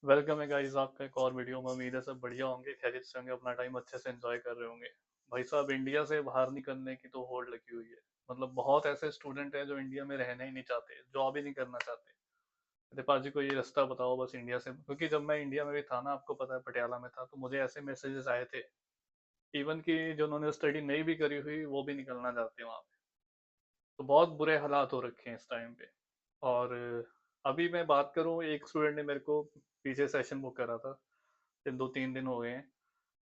Welcome है guys आपका एक और वीडियो में। उम्मीद है सब बढ़िया होंगे, खैरियत से होंगे, अपना टाइम अच्छे से एंजॉय कर रहे होंगे। भाई साहब, इंडिया से बाहर निकलने की तो होड़ लगी हुई है। मतलब बहुत ऐसे स्टूडेंट हैं जो इंडिया में रहना ही नहीं चाहते, जॉब ही नहीं करना चाहते। कहते पाजी को ये रास्ता बताओ बस इंडिया से, क्योंकि जब मैं इंडिया में भी था ना, आपको पता है पटियाला में था, तो मुझे ऐसे मैसेजेस आए थे इवन कि जो उन्होंने स्टडी नहीं भी करी हुई वो भी निकलना चाहते हैं वहाँ पे। तो बहुत बुरे हालात हो रखे हैं इस टाइम पे। और अभी मैं बात करूँ, एक स्टूडेंट ने मेरे को पीछे सेशन बुक करा था, 2-3 दिन हो गए हैं।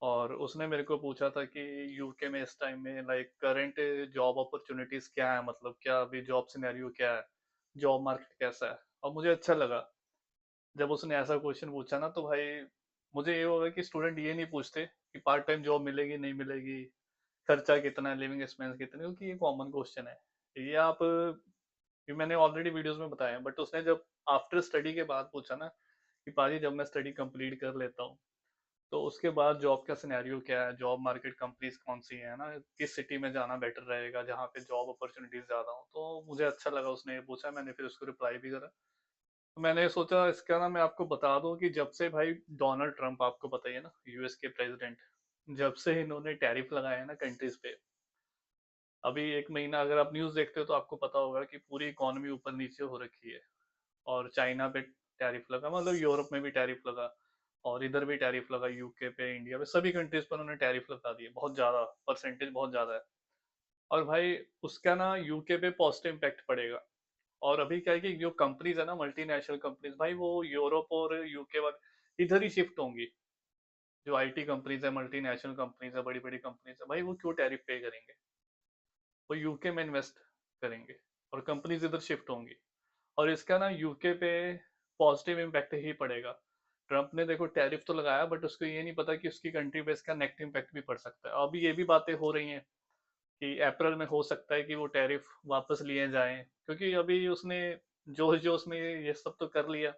और उसने मेरे को पूछा था कि यूके में इस टाइम में लाइक करंट जॉब अपॉर्चुनिटीज क्या है, मतलब क्या अभी जॉब सिनेरियो क्या है, जॉब मार्केट कैसा है। और मुझे अच्छा लगा जब उसने ऐसा क्वेश्चन पूछा ना, तो भाई मुझे ये होगा कि स्टूडेंट ये नहीं पूछते कि पार्ट टाइम जॉब मिलेगी नहीं मिलेगी, खर्चा कितना है, लिविंग एक्सपेंस कितने, क्योंकि ये कॉमन क्वेश्चन है। ये आप, ये मैंने ऑलरेडी वीडियोस में बताया, बट उसने जब आफ्टर स्टडी के बाद पूछा ना कि पाजी जब मैं स्टडी कंप्लीट कर लेता हूँ तो उसके बाद जॉब का सिनेरियो क्या है, जॉब मार्केट कंपनीज कौन सी है ना, किस सिटी में जाना बेटर रहेगा जहाँ पे जॉब अपॉर्चुनिटीज ज्यादा हो। तो मुझे अच्छा लगा उसने ये पूछा, मैंने फिर उसको रिप्लाई भी करा। तो मैंने सोचा इसका ना मैं आपको बता दूं कि जब से भाई डोनाल्ड ट्रंप, आपको पता ही है ना, यूएस के प्रेसिडेंट, जब से इन्होंने टैरिफ लगाए हैं ना कंट्रीज पे, अभी एक महीना अगर आप न्यूज देखते हो तो आपको पता होगा कि पूरी इकोनॉमी ऊपर नीचे हो रखी है। और चाइना पे टैरिफ लगा, मतलब यूरोप में भी टैरिफ लगा, और इधर भी टैरिफ लगा, यूके पे, इंडिया पे, सभी कंट्रीज पर उन्होंने टैरिफ लगा दिए, बहुत ज्यादा, परसेंटेज बहुत ज्यादा है। और भाई उसका ना यूके पे पॉजिटिव इम्पैक्ट पड़ेगा। और अभी क्या है कि जो कंपनीज है ना, मल्टीनेशनल कंपनीज, भाई वो यूरोप और यूके वाले इधर ही शिफ्ट होंगी। जो आईटी कंपनीज है, मल्टीनेशनल कंपनीज है, बड़ी बड़ी कंपनीज है, भाई वो क्यों टैरिफ पे करेंगे, वो यूके में इन्वेस्ट करेंगे और कंपनीज इधर शिफ्ट होंगी। और इसका ना यूके पे पॉजिटिव इम्पैक्ट ही पड़ेगा। ट्रम्प ने देखो टैरिफ तो लगाया, बट उसको ये नहीं पता कि उसकी कंट्री पे इसका नेगेटिव इम्पैक्ट भी पड़ सकता है। अभी ये भी बातें हो रही हैं कि अप्रैल में हो सकता है कि वो टैरिफ वापस लिए जाएं, क्योंकि अभी उसने जोश जोश में ये सब तो कर लिया।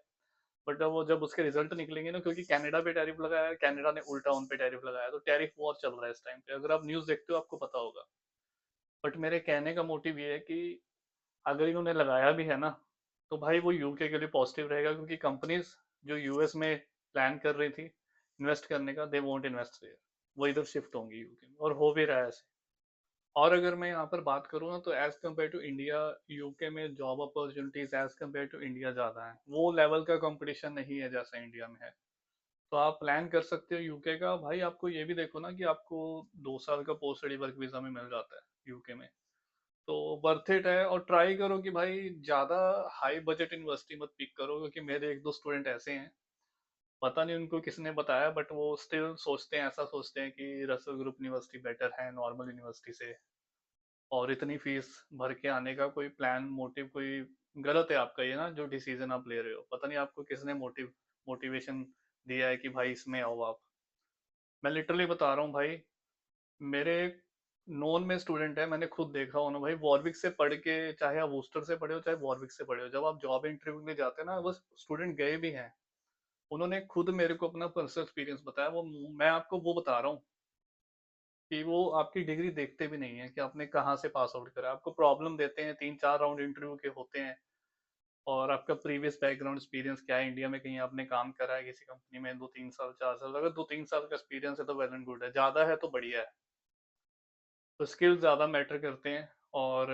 बट अब वो जब उसके रिजल्ट निकलेंगे ना, क्योंकि कनाडा पे टैरिफ लगाया है, कनाडा ने उल्टा उन पे टैरिफ लगाया, तो टैरिफ वॉर चल रहा है इस टाइम पे, अगर आप न्यूज देखते हो आपको पता होगा। बट मेरे कहने का मोटिव ये है कि अगर इन्होंने लगाया भी है ना, तो भाई वो यूके के लिए पॉजिटिव रहेगा, क्योंकि कंपनीज जो यूएस में प्लान कर रही थी इन्वेस्ट करने का, दे वोंट इन्वेस्ट देयर, वो इधर शिफ्ट होंगी यूके में, और हो भी रहा है ऐसे। और अगर मैं यहाँ पर बात करूँ ना, तो as compare to India, UK में job opportunities as compare to India ज़्यादा है, वो लेवल का कंपटीशन नहीं है जैसा इंडिया में है। तो आप प्लान कर सकते हो यूके का। भाई आपको ये भी देखो ना कि आपको 2 साल का पोस्ट स्टडी वर्क वीजा में मिल जाता है यूके में, तो वर्थ इट है। और ट्राई करो कि भाई ज़्यादा हाई बजट यूनिवर्सिटी मत पिक करो, क्योंकि मेरे एक दो स्टूडेंट ऐसे हैं, पता नहीं उनको किसने बताया, बट वो स्टिल सोचते हैं, ऐसा सोचते हैं कि रसल ग्रुप यूनिवर्सिटी बेटर है नॉर्मल यूनिवर्सिटी से। और इतनी फीस भर के आने का कोई प्लान, मोटिव कोई गलत है आपका, ये ना जो डिसीजन आप ले रहे हो, पता नहीं आपको किसने मोटिवेशन दिया है कि भाई इसमें आओ आप। मैं लिटरली बता रहा हूँ भाई, मेरे नॉन में स्टूडेंट है, मैंने खुद देखा उन्होंने, भाई वॉरविक से पढ़ के, चाहे आप वूस्टर से पढ़े हो चाहे वॉरविक से पढ़े हो, जब आप जॉब इंटरव्यू के लिए जाते हैं ना, वो स्टूडेंट गए भी हैं, उन्होंने खुद मेरे को अपना पर्सनल एक्सपीरियंस बताया। वो मैं आपको वो बता रहा हूँ कि वो आपकी डिग्री देखते भी नहीं है कि आपने कहाँ से पास आउट करा, आपको प्रॉब्लम देते हैं, 3-4 राउंड इंटरव्यू के होते हैं। और आपका प्रीवियस बैकग्राउंड एक्सपीरियंस क्या है, इंडिया में कहीं आपने काम करा है किसी कंपनी में 2-3 साल 4 साल, अगर 2-3 साल का एक्सपीरियंस है तो वेल एंड गुड है, ज़्यादा है तो बढ़िया है। तो स्किल ज़्यादा मैटर करते हैं। और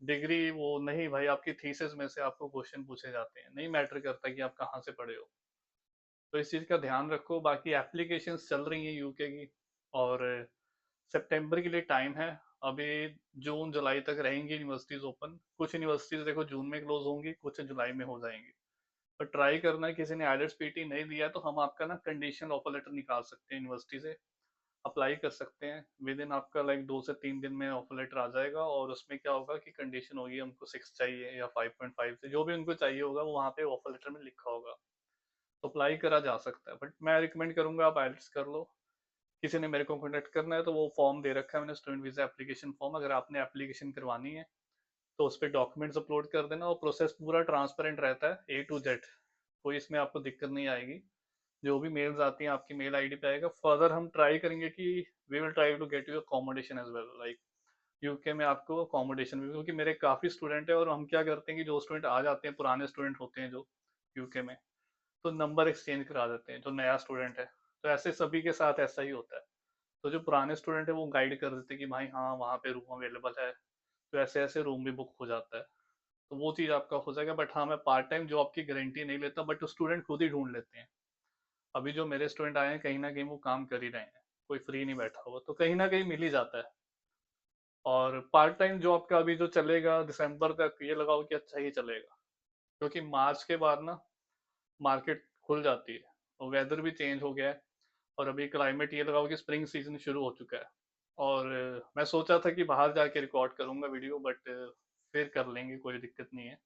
डिग्री वो नहीं, भाई आपकी थीसिस में से आपको क्वेश्चन पूछे जाते हैं, नहीं मैटर करता कि आप कहाँ से पढ़े हो। तो इस चीज़ का ध्यान रखो। बाकी एप्लीकेशंस चल रही हैं यूके की, और सितंबर के लिए टाइम है अभी। जून जुलाई तक रहेंगी यूनिवर्सिटीज़ ओपन, कुछ यूनिवर्सिटीज़ देखो जून में क्लोज होंगी, कुछ जुलाई में हो जाएंगी। पर ट्राई करना है, किसी ने आईएलटीएस पीटी नहीं दिया तो हम आपका ना कंडीशनल ऑफर लेटर निकाल सकते हैं यूनिवर्सिटी से, अप्लाई कर सकते हैं। विद इन आपका लाइक 2 से 3 दिन में ऑफर लेटर आ जाएगा, और उसमें क्या होगा कि कंडीशन होगी हमको 6 चाहिए या 5.5 से जो भी उनको चाहिए होगा वो वहाँ पे ऑफर लेटर में लिखा होगा। तो अप्लाई करा जा सकता है, बट मैं रिकमेंड करूंगा आप आइल्स कर लो। किसी ने मेरे को कॉन्टेक्ट करना है तो वो फॉर्म दे रखा है मैंने, स्टूडेंट वीजा एप्लीकेशन फॉर्म, अगर आपने एप्लीकेशन करवानी है तो उस पर डॉक्यूमेंट्स अपलोड कर देना, और प्रोसेस पूरा ट्रांसपेरेंट रहता है A to Z, कोई इसमें आपको दिक्कत नहीं आएगी। जो भी मेल्स आती हैं आपकी मेल आईडी पे आएगा। फर्दर हम ट्राई करेंगे कि we will try to get you accommodation as well, like UK में आपको अकोमोडेशन भी, क्योंकि मेरे काफ़ी स्टूडेंट है, और हम क्या करते हैं कि जो स्टूडेंट आ जाते हैं, पुराने स्टूडेंट होते हैं जो यूके में, तो नंबर एक्सचेंज करा देते हैं जो नया स्टूडेंट है। तो ऐसे सभी के साथ ऐसा ही होता है। तो जो पुराने स्टूडेंट है वो गाइड कर देते हैं कि भाई हाँ वहाँ पे रूम अवेलेबल है, तो ऐसे ऐसे रूम भी बुक हो जाता है। तो वो चीज़ आपका हो जाएगा। बट हाँ, मैं पार्ट टाइम जॉब की गारंटी नहीं लेता, बट स्टूडेंट खुद ही ढूंढ लेते हैं। अभी जो मेरे स्टूडेंट आए हैं कहीं ना कहीं वो काम कर ही रहे हैं, कोई फ्री नहीं बैठा हुआ, तो कहीं ना कहीं मिल ही जाता है। और पार्ट टाइम जॉब का अभी जो चलेगा दिसंबर तक, ये लगाओ कि अच्छा ही चलेगा, क्योंकि मार्च के बाद ना मार्केट खुल जाती है और वेदर भी चेंज हो गया है। और अभी क्लाइमेट ये लगाओ कि स्प्रिंग सीजन शुरू हो चुका है। और मैं सोचा था कि बाहर जाके रिकॉर्ड करूंगा वीडियो, बट फिर कर लेंगे, कोई दिक्कत नहीं है।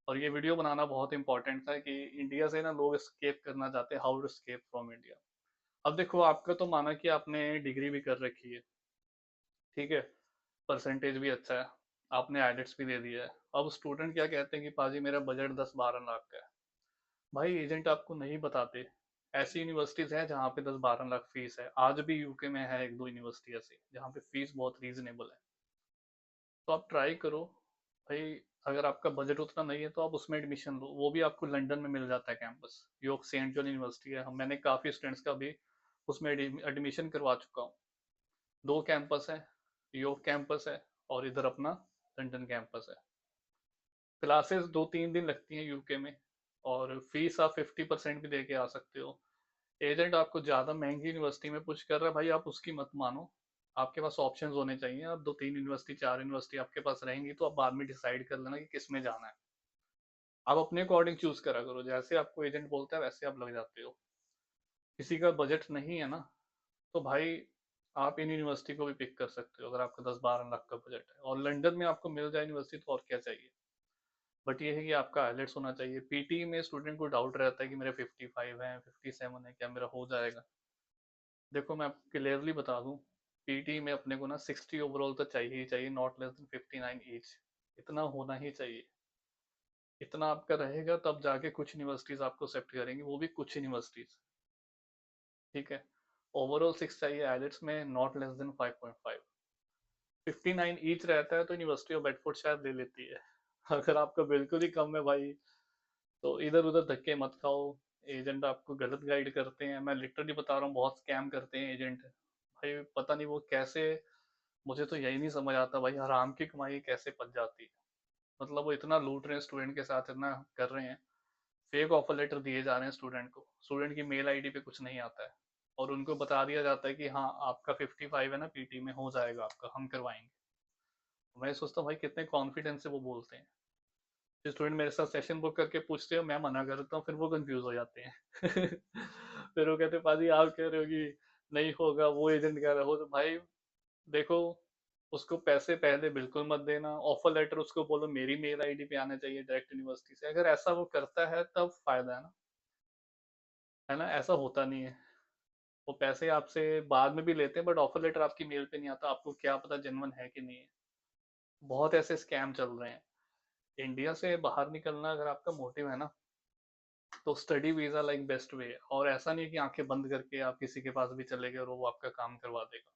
और ये वीडियो बनाना बहुत इंपॉर्टेंट था कि इंडिया से ना लोग एस्केप करना चाहते हैं, how to escape from India. अब देखो, आपका तो माना कि आपने डिग्री भी कर रखी है, ठीक है, परसेंटेज भी अच्छा है, आपने आइलेट्स भी दे दिया है। अब स्टूडेंट क्या कहते हैं कि पाजी मेरा बजट 10-12 लाख का है। भाई एजेंट आपको नहीं बताते, ऐसी यूनिवर्सिटीज हैं जहाँ पे 10-12 लाख फीस है। आज भी यूके में है एक दो यूनिवर्सिटी ऐसी जहाँ पे फीस बहुत रीजनेबल है। तो आप ट्राई करो भाई। अगर आपका बजट उतना नहीं है तो आप उसमें एडमिशन लो, वो भी आपको लंदन में मिल जाता है campus. York St John University है, हम मैंने काफ़ी स्टूडेंट्स का भी उसमें एडमिशन करवा चुका हूँ। दो कैंपस है, योर्क कैंपस है और इधर अपना लंदन कैंपस है। क्लासेस 2-3 दिन लगती हैं यूके में, और फीस आप 50% भी दे के आ सकते हो। एजेंट आपको ज़्यादा महंगी यूनिवर्सिटी में पुश कर रहा है, भाई आप उसकी मत मानो। आपके पास ऑप्शंस होने चाहिए। आप 2-3 यूनिवर्सिटी 4 यूनिवर्सिटी आपके पास रहेंगी तो आप बाद में डिसाइड कर लेना कि किस में जाना है। आप अपने अकॉर्डिंग चूज करा करो, जैसे आपको एजेंट बोलता है वैसे आप लग जाते हो। किसी का बजट नहीं है ना, तो भाई आप इन यूनिवर्सिटी को भी पिक कर सकते हो अगर आपका 10-12 लाख का बजट है और लंदन में आपको मिल जाए यूनिवर्सिटी, तो और क्या चाहिए। बट ये है कि आपका आइलेट्स होना चाहिए। पीटी में स्टूडेंट को डाउट रहता है कि मेरे 55 है, 57 है, क्या मेरा हो जाएगा। देखो मैं आपको क्लियरली बता दूं, पीटी में अपने को ना 60 ओवरऑल तो चाहिए ही चाहिए, नॉट लेस देन 59 ईच। इतना होना ही चाहिए। इतना आपका रहेगा तब जाके कुछ यूनिवर्सिटीज आपको एक्सेप्ट करेंगी, वो भी कुछ यूनिवर्सिटीज, ठीक है। ओवरऑल 6 चाहिए आइलेट्स में, नॉट लेस देन 5.5। 59 ईच रहता है तो यूनिवर्सिटी ऑफ बेडफोर्ड शायद ले लेती है। अगर आपका बिल्कुल ही कम है भाई, तो इधर उधर धक्के मत खाओ। एजेंट आपको गलत गाइड करते हैं, मैं लिटरली बता रहा हूँ, बहुत स्कैम करते हैं एजेंट। भाई पता नहीं वो कैसे, मुझे तो यही नहीं समझ आता भाई, हराम की कमाई कैसे पच जाती है। मतलब वो इतना लूट रहे हैं स्टूडेंट के साथ, इतना कर रहे हैं। फेक ऑफर लेटर दिए जा रहे हैं स्टूडेंट को, स्टूडेंट की मेल आईडी पे कुछ नहीं आता है, और उनको बता दिया जाता है कि हाँ आपका 55 है ना, पीटी में हो जाएगा आपका, हम करवाएंगे। मैं सोचता हूँ भाई कितने कॉन्फिडेंस से वो बोलते हैं। फिर स्टूडेंट मेरे साथ सेशन बुक करके पूछते हो, मैं मना करता हूँ, फिर वो कंफ्यूज हो जाते हैं। फिर वो कहते हैं पाजी आप कह रहे हो कि नहीं होगा, वो एजेंट कह रहा हो, तो भाई देखो, उसको पैसे पहले बिल्कुल मत देना। ऑफर लेटर उसको बोलो मेरी मेल आईडी पे आना चाहिए डायरेक्ट यूनिवर्सिटी से। अगर ऐसा वो करता है तब फायदा है ना, है ना। ऐसा होता नहीं है, वो पैसे आपसे बाद में भी लेते हैं, बट ऑफर लेटर आपकी मेल पे नहीं आता, आपको क्या पता जेन्युइन है कि नहीं है। बहुत ऐसे स्कैम चल रहे हैं। इंडिया से बाहर निकलना अगर आपका मोटिव है ना, तो study visa like best way है। और ऐसा नहीं है कि आंखें बंद करके आप किसी के पास भी चले गए और वो आपका काम करवा देगा।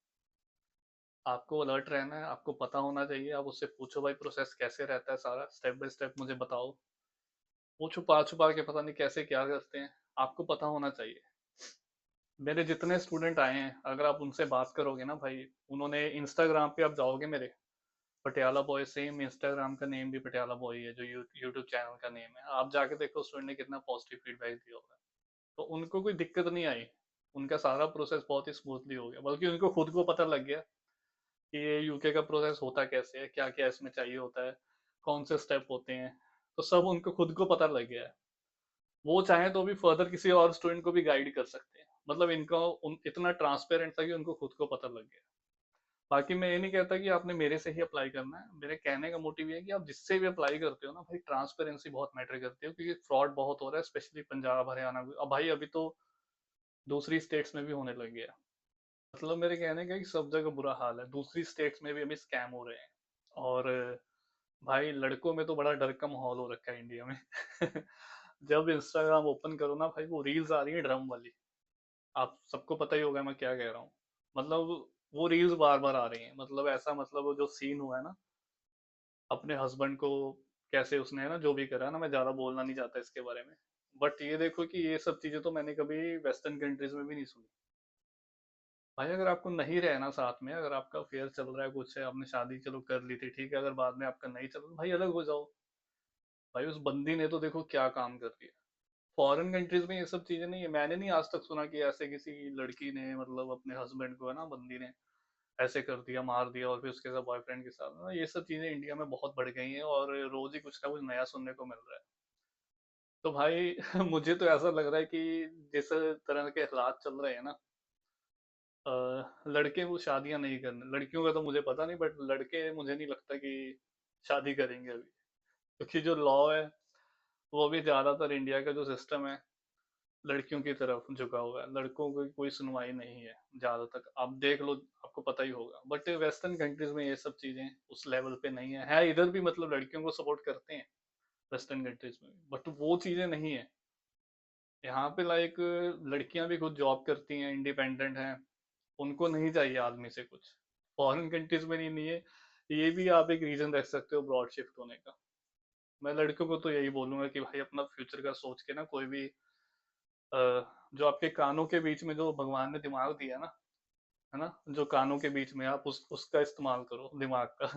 आपको अलर्ट रहना है, आपको पता होना चाहिए। आप उससे पूछो भाई प्रोसेस कैसे रहता है, सारा स्टेप बाय स्टेप मुझे बताओ। वो छुपा छुपा के पता नहीं कैसे क्या करते हैं, आपको पता होना चाहिए। मेरे जितने स्टूडेंट आए हैं अगर आप उनसे बात करोगे ना भाई, उन्होंने इंस्टाग्राम पे आप जाओगे मेरे, पटियाला बॉय, सेम इंस्टाग्राम का नेम भी पटियाला बॉय है, जो यूट्यूब चैनल का नेम है, आप जाके देखो स्टूडेंट ने कितना पॉजिटिव फीडबैक दिया होगा। तो उनको कोई दिक्कत नहीं आई, उनका सारा प्रोसेस बहुत ही स्मूथली हो गया, बल्कि उनको खुद को पता लग गया कि ये यूके का प्रोसेस होता कैसे है, क्या क्या इसमें चाहिए होता है, कौन से स्टेप होते हैं। तो सब उनको खुद को पता लग गया है। वो चाहे तो भी फर्दर किसी और स्टूडेंट को भी गाइड कर सकते हैं। मतलब इनका इतना ट्रांसपेरेंट था कि उनको खुद को पता लग गया। बाकी मैं ये नहीं कहता कि आपने मेरे से ही अप्लाई करना है, मेरे कहने का मोटिव ये है कि आप जिससे भी अप्लाई करते हो ना भाई, ट्रांसपेरेंसी बहुत मैटर करती है, क्योंकि फ्रॉड बहुत हो रहा है, स्पेशली पंजाब हरियाणा में। अब भाई अभी तो दूसरी स्टेट्स में भी होने लग गया। मतलब मेरे कहने का कि सब जगह बुरा हाल है, दूसरी स्टेट्स में भी अभी स्कैम हो रहे हैं। और भाई लड़कों में तो बड़ा डर का माहौल हो रखा है इंडिया में। जब इंस्टाग्राम ओपन करो ना भाई, वो रील्स आ रही है ड्रम वाली। आप सबको पता ही होगा मैं क्या कह रहा हूँ। मतलब वो रील्स बार बार आ रही हैं, मतलब ऐसा, मतलब वो जो सीन हुआ है ना, अपने हस्बैंड को कैसे उसने है ना जो भी करा ना, मैं ज्यादा बोलना नहीं चाहता इसके बारे में। बट ये देखो कि ये सब चीजें तो मैंने कभी वेस्टर्न कंट्रीज में भी नहीं सुनी। भाई अगर आपको नहीं रहना साथ में, अगर आपका अफेयर चल रहा है, कुछ है, आपने शादी चलो कर ली थी ठीक है, अगर बाद में आपका नहीं चल रहा भाई अलग हो जाओ। भाई उस बंदी ने तो देखो क्या काम कर दिया। फॉरेन कंट्रीज में ये सब चीजें नहीं है, मैंने नहीं आज तक सुना कि ऐसे किसी लड़की ने मतलब अपने हस्बैंड को है ना, बंदी ने ऐसे कर दिया, मार दिया और फिर उसके साथ बॉयफ्रेंड के साथ ना, ये सब चीजें इंडिया में बहुत बढ़ गई हैं और रोज ही कुछ ना कुछ नया सुनने को मिल रहा है। तो भाई मुझे तो ऐसा लग रहा है कि जिस तरह के हालात चल रहे हैं ना, लड़के वो शादियां नहीं करने, लड़कियों का तो मुझे पता नहीं, बट लड़के मुझे नहीं लगता कि शादी करेंगे अभी, क्योंकि जो लॉ है वो भी ज्यादातर इंडिया का जो सिस्टम है लड़कियों की तरफ झुका हुआ है, लड़कों को कोई सुनवाई नहीं है ज्यादा तक, आप देख लो आपको पता ही होगा। बट वेस्टर्न कंट्रीज में ये सब चीजें उस लेवल पे नहीं है इधर भी, मतलब लड़कियों को सपोर्ट करते हैं वेस्टर्न कंट्रीज में, बट वो चीजें नहीं है यहाँ पे। लाइक लड़कियां भी खुद जॉब करती हैं, इंडिपेंडेंट हैं, उनको नहीं चाहिए आदमी से कुछ। फॉरेन कंट्रीज में नहीं है। ये भी आप एक रीजन रख सकते हो ब्रॉड शिफ्ट होने का। मैं लड़कियों को तो यही बोलूंगा कि भाई अपना फ्यूचर का सोच के ना, कोई भी अ, जो आपके कानों के बीच में जो भगवान ने दिमाग दिया ना, है ना, जो कानों के बीच में, आप उसका इस्तेमाल करो दिमाग का।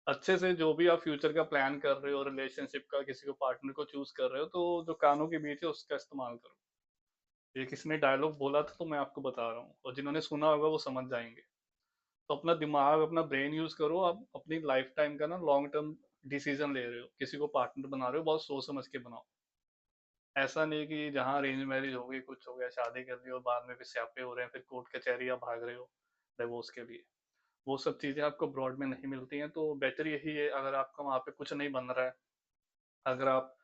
अच्छे से जो भी आप फ्यूचर का प्लान कर रहे हो, रिलेशनशिप का, किसी को पार्टनर को चूज कर रहे हो, तो जो कानों के बीच है उसका इस्तेमाल करो। ये किसी ने डायलॉग बोला था तो मैं आपको बता रहा हूँ, और जिन्होंने सुना होगा वो समझ जाएंगे। तो अपना दिमाग, अपना ब्रेन यूज करो, आप अपनी लाइफ टाइम का ना लॉन्ग टर्म डिसीजन ले रहे हो, किसी को पार्टनर बना रहे हो, बहुत सोच समझ के बनाओ। ऐसा नहीं कि जहाँ अरेंज मैरिज हो गई, कुछ हो गया, शादी कर ली और बाद में फिर स्यापे हो रहे हैं, फिर कोर्ट कचहरियाँ भाग रहे हो डिवोर्स के लिए। वो सब चीजें आपको ब्रॉड में नहीं मिलती हैं। तो बेटर यही है, अगर आपका वहाँ पे कुछ नहीं बन रहा है, अगर आप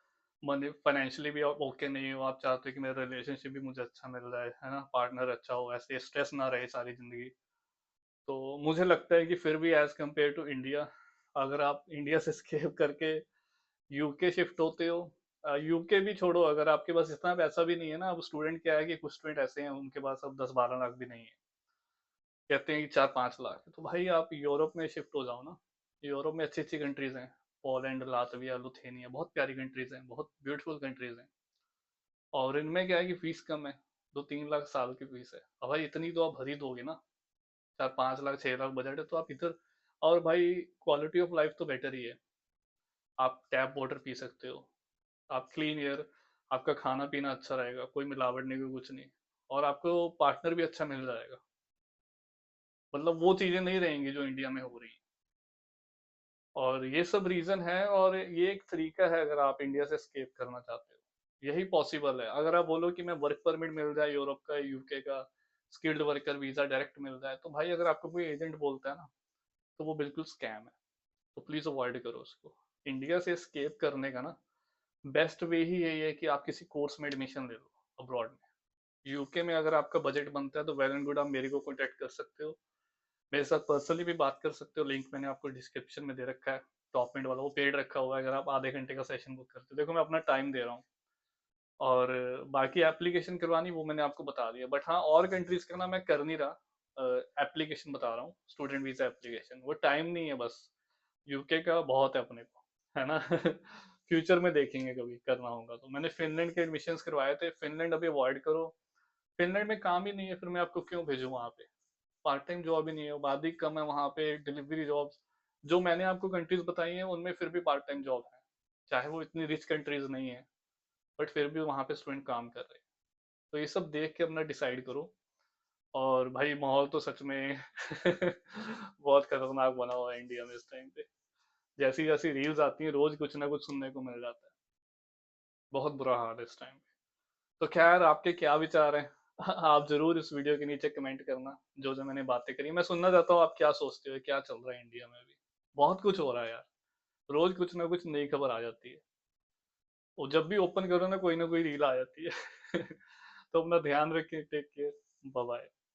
मनी फाइनेंशियली भी आप ओके नहीं हो, आप चाहते हो कि मेरा रिलेशनशिप भी मुझे अच्छा मिल रहा है ना, पार्टनर अच्छा हो, ऐसे स्ट्रेस ना रहे सारी जिंदगी, तो मुझे लगता है कि फिर भी एज कम्पेयर टू इंडिया, अगर आप इंडिया से स्केप करके यूके शिफ्ट होते हो, यूके भी छोड़ो, अगर आपके पास इतना पैसा भी नहीं है ना, अब स्टूडेंट क्या है कि कुछ स्टूडेंट ऐसे हैं उनके पास अब 10-12 लाख भी नहीं है, कहते हैं कि 4-5 लाख है, तो भाई आप यूरोप में शिफ्ट हो जाओ ना। यूरोप में अच्छी अच्छी कंट्रीज हैं, पोलैंड, लातविया, लुथेनिया, बहुत प्यारी कंट्रीज हैं, बहुत ब्यूटीफुल कंट्रीज हैं। और इनमें क्या है कि फीस कम है, 2-3 लाख साल की फीस है। अब भाई इतनी तो आप भर ही दोगे ना, 4-5 लाख 6 लाख बजट है तो आप इधर। और भाई क्वालिटी ऑफ लाइफ तो बेटर ही है, आप टैप वाटर पी सकते हो, आप क्लीन एयर, आपका खाना पीना अच्छा रहेगा, कोई मिलावट नहीं, कोई कुछ नहीं, और आपको पार्टनर भी अच्छा मिल जाएगा। मतलब वो चीजें नहीं रहेंगी जो इंडिया में हो रही हैं। और ये सब रीजन है, और ये एक तरीका है अगर आप इंडिया से स्केप करना चाहते हो, यही पॉसिबल है। अगर आप बोलो कि मैं वर्क परमिट मिल जाए यूरोप का, यूके का, स्किल्ड वर्कर वीजा डायरेक्ट मिल जाए, तो भाई अगर आपको कोई एजेंट बोलता है ना, तो वो बिल्कुल स्कैम है, तो प्लीज अवॉइड करो उसको। इंडिया से स्केप करने का ना बेस्ट वे ही यही है कि आप किसी कोर्स में एडमिशन ले लो अब्रॉड में। यूके में अगर आपका बजट बनता है तो वेल एंड गुड, आप मेरे को कॉन्टेक्ट कर सकते हो, मेरे साथ पर्सनली भी बात कर सकते हो, लिंक मैंने आपको डिस्क्रिप्शन में दे रखा है, टॉप मिनट वाला, वो पेड रखा हुआ है, अगर आप आधे घंटे का सेशन बुक करते हो, देखो मैं अपना टाइम दे रहा हूँ। और बाकी एप्लीकेशन करवानी वो मैंने आपको बता दिया, बट हाँ और कंट्रीज का ना मैं कर नहीं रहा, एप्लीकेशन बता रहा हूँ, स्टूडेंट वीजा एप्लीकेशन, वो टाइम नहीं है बस। यूके का बहुत है अपने को, है ना। फ्यूचर में देखेंगे कभी करना होगा तो। मैंने फिनलैंड के एडमिशंस करवाए थे, फिनलैंड अभी अवॉइड करो, फिनलैंड में काम ही नहीं है, फिर मैं आपको क्यों भेजूँ वहाँ पे, पार्ट टाइम जॉब ही नहीं है, आबादी कम है वहाँ पे, डिलीवरी जॉब्स जो मैंने आपको कंट्रीज बताई हैं उनमें फिर भी पार्ट टाइम जॉब है, चाहे वो इतनी रिच कंट्रीज नहीं है, बट फिर भी वहाँ पे स्टूडेंट काम कर रहे हैं। तो ये सब देख के अपना डिसाइड करो। और भाई माहौल तो सच में बहुत खतरनाक बना हुआ है इंडिया में इस टाइम पे, जैसी जैसी रील्स आती हैं रोज कुछ ना कुछ सुनने को मिल जाता है, बहुत बुरा हाल है इस टाइम पे। तो खैर आपके क्या विचार हैं? आप जरूर इस वीडियो के नीचे कमेंट करना, जो जो मैंने बातें करी, मैं सुनना चाहता हूँ आप क्या सोचते हो, क्या चल रहा है इंडिया में अभी। बहुत कुछ हो रहा है यार, रोज कुछ ना कुछ नई खबर आ जाती है, और जब भी ओपन करो ना कोई रील आ जाती है। तो अपना ध्यान रखें, टेक केयर, बाय बाय।